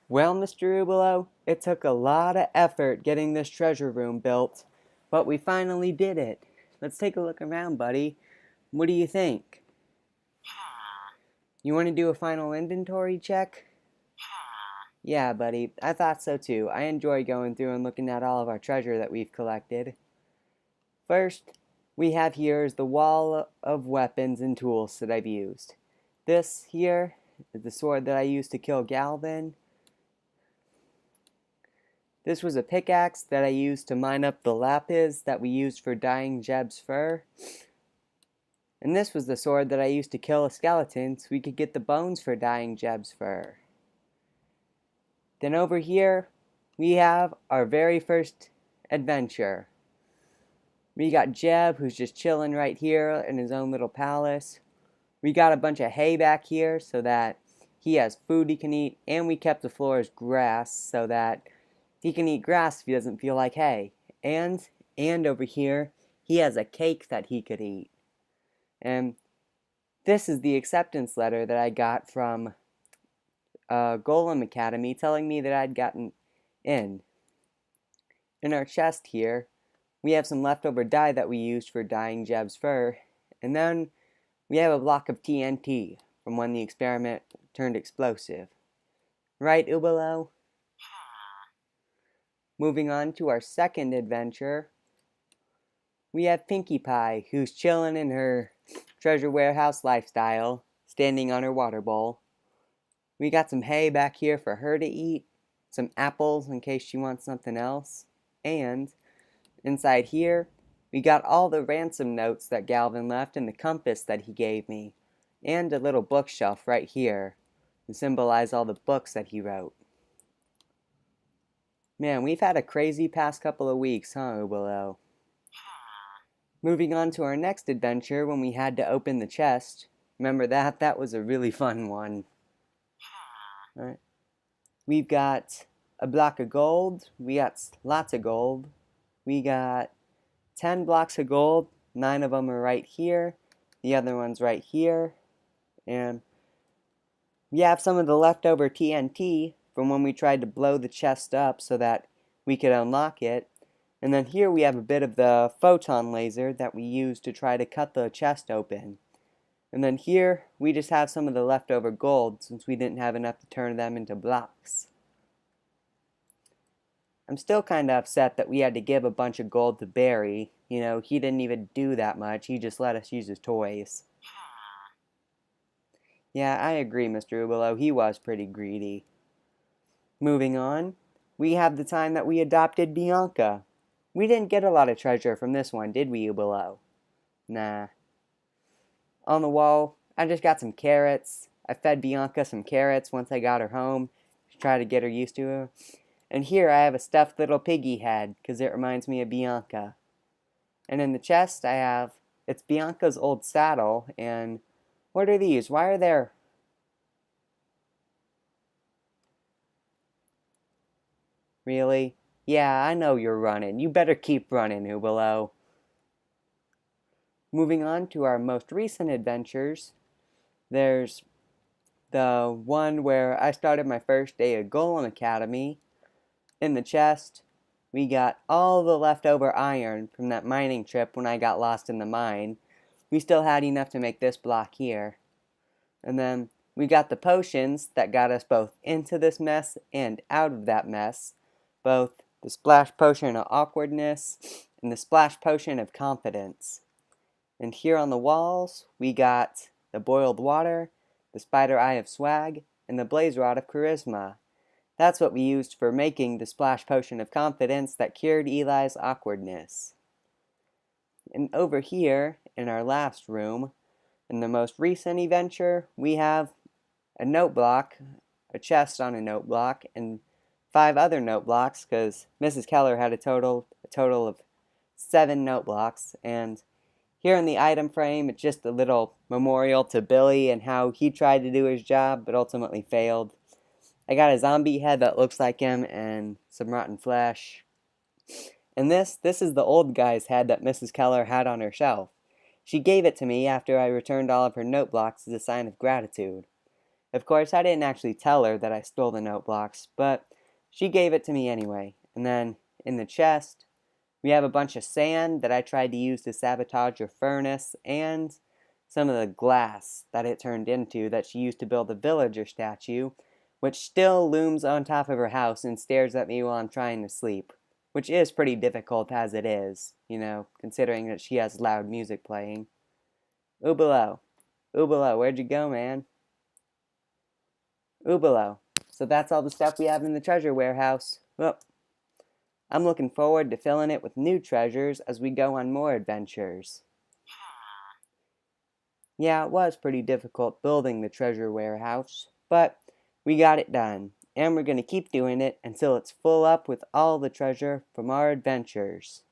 Well, Mr. Rubelo, it took a lot of effort getting this treasure room built, but we finally did it. Let's take a look around, buddy. What do you think? You want to do a final inventory check? Yeah, buddy, I thought so too. I enjoy going through and looking at all of our treasure that we've collected. First, we have here is the wall of weapons and tools that I've used. This here is the sword that I used to kill Galvin. This was a pickaxe that I used to mine up the lapis that we used for dyeing Jeb's fur. And this was the sword that I used to kill a skeleton so we could get the bones for dyeing Jeb's fur. Then over here, we have our very first adventure. We got Jeb, who's just chilling right here in his own little palace. We got a bunch of hay back here so that he has food he can eat, and we kept the floor as grass so that he can eat grass if he doesn't feel like hay. And over here, he has a cake that he could eat. And this is the acceptance letter that I got from Golem Academy telling me that I'd gotten in. In our chest here, we have some leftover dye that we used for dyeing Jeb's fur. And then we have a block of TNT from when the experiment turned explosive. Right, Ubalo? Moving on to our second adventure, we have Pinkie Pie, who's chilling in her treasure warehouse lifestyle, standing on her water bowl. We got some hay back here for her to eat, some apples in case she wants something else, and inside here, we got all the ransom notes that Galvin left and the compass that he gave me, and a little bookshelf right here to symbolize all the books that he wrote. Man, we've had a crazy past couple of weeks, huh, Ubalo? Moving on to our next adventure when we had to open the chest. Remember that? That was a really fun one. All right. We've got a block of gold. We got lots of gold. We got 10 blocks of gold. 9 of them are right here. The other one's right here. And we have some of the leftover TNT from when we tried to blow the chest up so that we could unlock it. And then here we have a bit of the photon laser that we used to try to cut the chest open. And then here we just have some of the leftover gold since we didn't have enough to turn them into blocks. I'm still kind of upset that we had to give a bunch of gold to Barry. You know, he didn't even do that much. He just let us use his toys. Yeah, I agree, Mr. Ubalo. He was pretty greedy. Moving on, we have the time that we adopted Bianca. We didn't get a lot of treasure from this one, did we, Ubalo? Nah. On the wall, I just got some carrots. I fed Bianca some carrots once I got her home to try to get her used to her. And here I have a stuffed little piggy head because it reminds me of Bianca. And in the chest I have, it's Bianca's old saddle. And what are these? Why are there... Really? Yeah, I know you're running. You better keep running, Ubalo. Moving on to our most recent adventures, there's the one where I started my first day at Golem Academy. In the chest, we got all the leftover iron from that mining trip when I got lost in the mine. We still had enough to make this block here. And then we got the potions that got us both into this mess and out of that mess. Both the splash potion of awkwardness and the splash potion of confidence. And here on the walls, we got the boiled water, the spider eye of swag, and the blaze rod of charisma. That's what we used for making the splash potion of confidence that cured Eli's awkwardness. And over here, in our last room, in the most recent adventure, we have a note block, a chest on a note block, and 5 other note blocks, because Mrs. Keller had a total of 7 note blocks. And here in the item frame, it's just a little memorial to Billy and how he tried to do his job, but ultimately failed. I got a zombie head that looks like him and some rotten flesh. And this is the old guy's head that Mrs. Keller had on her shelf. She gave it to me after I returned all of her note blocks as a sign of gratitude. Of course, I didn't actually tell her that I stole the note blocks, but she gave it to me anyway. And then, in the chest, we have a bunch of sand that I tried to use to sabotage her furnace, and some of the glass that it turned into that she used to build the villager statue, which still looms on top of her house and stares at me while I'm trying to sleep. Which is pretty difficult as it is, considering that she has loud music playing. Oobalo. Oobalo, where'd you go, man? Oobalo. So that's all the stuff we have in the treasure warehouse. Well, I'm looking forward to filling it with new treasures as we go on more adventures. Yeah, it was pretty difficult building the treasure warehouse, but we got it done, and we're going to keep doing it until it's full up with all the treasure from our adventures.